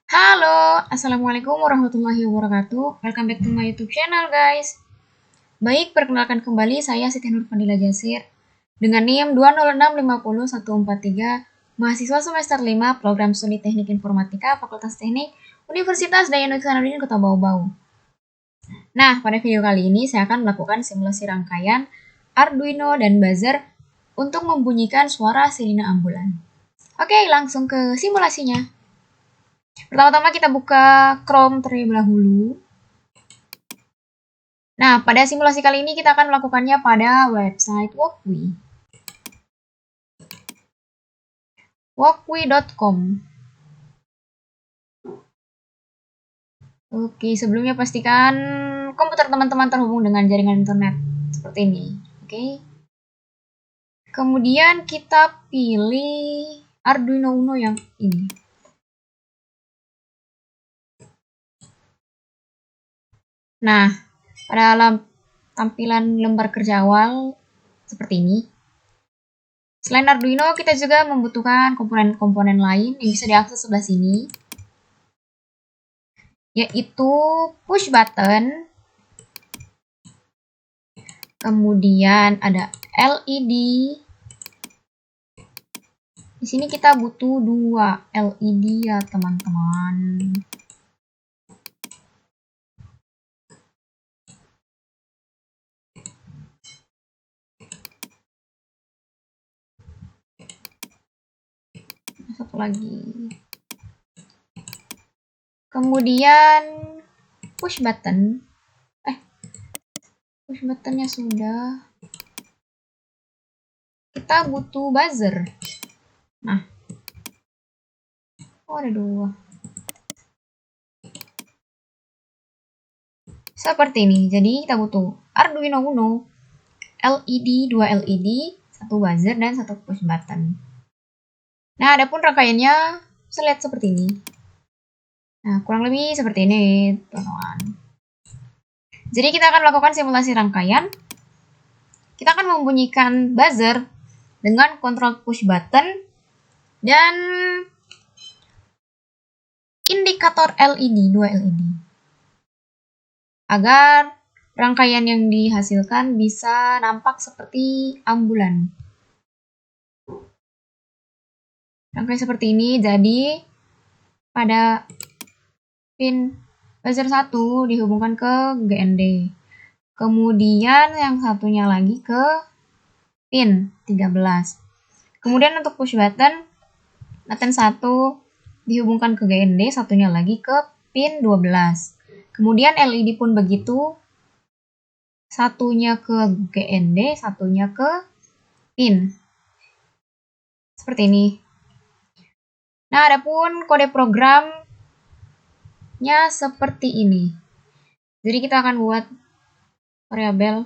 Halo, Assalamualaikum warahmatullahi wabarakatuh. Welcome back to my YouTube channel, guys. Baik, perkenalkan kembali saya Siti Nurfadila Jasir dengan NIM 206501143, mahasiswa semester 5 Program Studi Teknik Informatika Fakultas Teknik Universitas Dayang Sanudin Kota Bau-Bau. Nah, pada video kali ini saya akan melakukan simulasi rangkaian Arduino dan buzzer untuk membunyikan suara sirine ambulan. Oke, langsung ke simulasinya. Pertama-tama kita buka Chrome terlebih dahulu. Nah, pada simulasi kali ini kita akan melakukannya pada website Walkwi. Walkwi.com. Oke, sebelumnya pastikan komputer teman-teman terhubung dengan jaringan internet seperti ini. Oke. Kemudian kita pilih Arduino Uno yang ini. Nah, pada tampilan lembar kerja awal seperti ini. Selain Arduino, kita juga membutuhkan komponen-komponen lain yang bisa diakses sebelah sini, yaitu push button, kemudian ada LED. Di sini kita butuh 2 LED ya, teman-teman. Satu lagi. Kemudian push button. Push buttonnya sudah. Kita butuh buzzer. Nah, ada 2. Seperti ini. Jadi kita butuh Arduino Uno, LED, 2 LED, 1 buzzer, dan 1 push button. Nah, adapun rangkaiannya bisa lihat seperti ini. Nah, kurang lebih seperti ini, teman-teman. Jadi kita akan melakukan simulasi rangkaian. Kita akan membunyikan buzzer dengan kontrol push button dan indikator LED, 2 LED. Agar rangkaian yang dihasilkan bisa nampak seperti ambulan. Rangkaian seperti ini, jadi pada pin buzzer 1 dihubungkan ke GND. Kemudian yang satunya lagi ke pin 13. Kemudian untuk push button 1 dihubungkan ke GND, satunya lagi ke pin 12. Kemudian LED pun begitu, satunya ke GND, satunya ke pin. Seperti ini. Nah, adapun kode programnya seperti ini. Jadi kita akan buat variabel.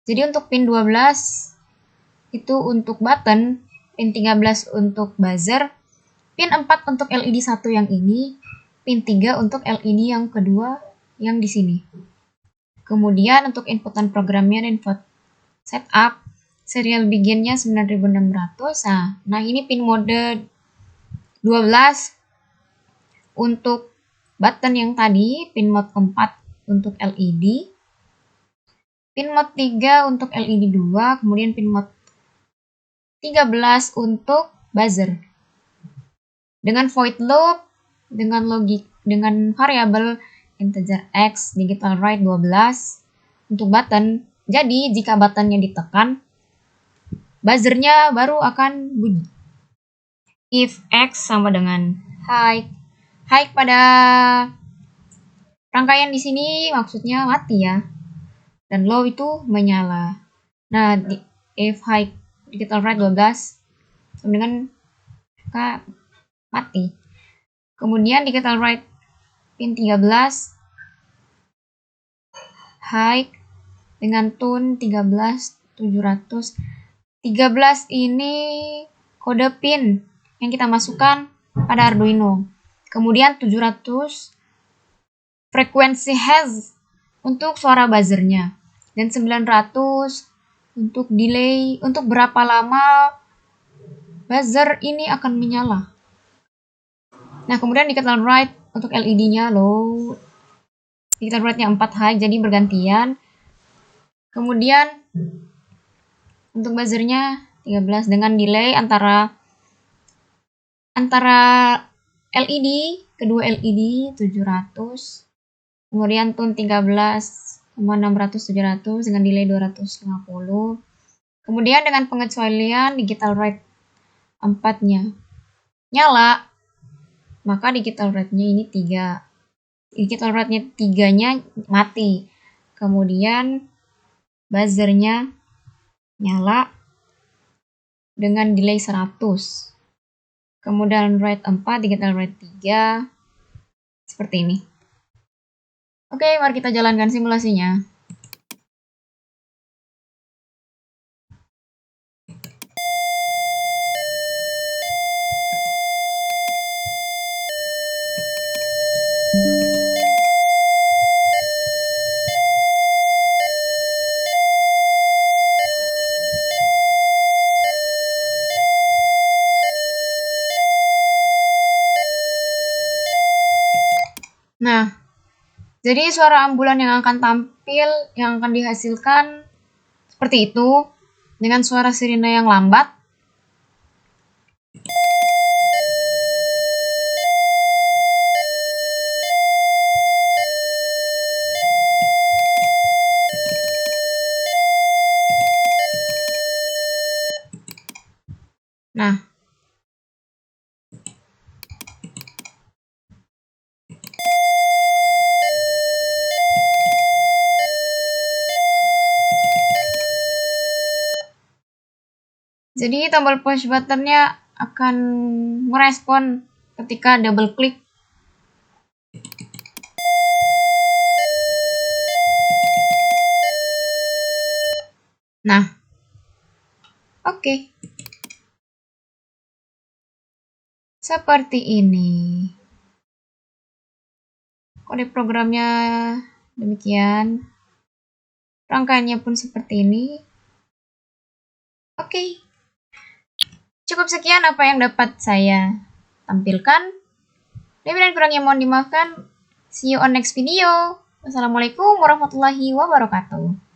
Jadi untuk pin 12 itu untuk button, pin 13 untuk buzzer, pin 4 untuk LED 1 yang ini, pin 3 untuk LED yang kedua yang di sini. Kemudian untuk inputan programnya dan input setup, serial beginnya 9600. Nah, ini pin mode 12 untuk button yang tadi, pin mode 4 untuk LED, pin mode 3 untuk LED 2, kemudian pin mode 13 untuk buzzer. Dengan void loop, dengan variabel integer x digital write 12 untuk button. Jadi jika buttonnya ditekan, buzzernya baru akan bunyi. If x sama dengan high pada rangkaian di sini maksudnya mati ya, dan low itu menyala. Nah, if high digital write 12 sama dengan mati. Kemudian digital write pin 13 high dengan tune 13700. 13 ini kode pin yang kita masukkan pada Arduino. Kemudian 700 frekuensi hash untuk suara buzzernya, dan 900 untuk delay, untuk berapa lama buzzer ini akan menyala. Nah, kemudian digital write untuk LED-nya low. Digital write-nya 4 high, jadi bergantian. Kemudian untuk buzzernya 13 dengan delay antara LED, kedua LED 700. Kemudian tune 13,600 700 dengan delay 250. Kemudian dengan pengecualian digital write 4-nya nyala, maka digital write-nya ini 3. Digital write-nya 3-nya mati. Kemudian buzzernya nyala dengan delay 100. Kemudian write 4, digital write 3. Seperti ini. Oke, mari kita jalankan simulasinya. Nah, jadi suara ambulan yang akan tampil, yang akan dihasilkan seperti itu, dengan suara sirine yang lambat. Nah, jadi tombol push buttonnya akan merespon ketika double klik. Nah, oke. Seperti ini. Kode programnya demikian. Rangkaiannya pun seperti ini. Oke. Cukup sekian apa yang dapat saya tampilkan. Lebih dan kurangnya mohon dimaafkan. See you on next video. Wassalamualaikum warahmatullahi wabarakatuh.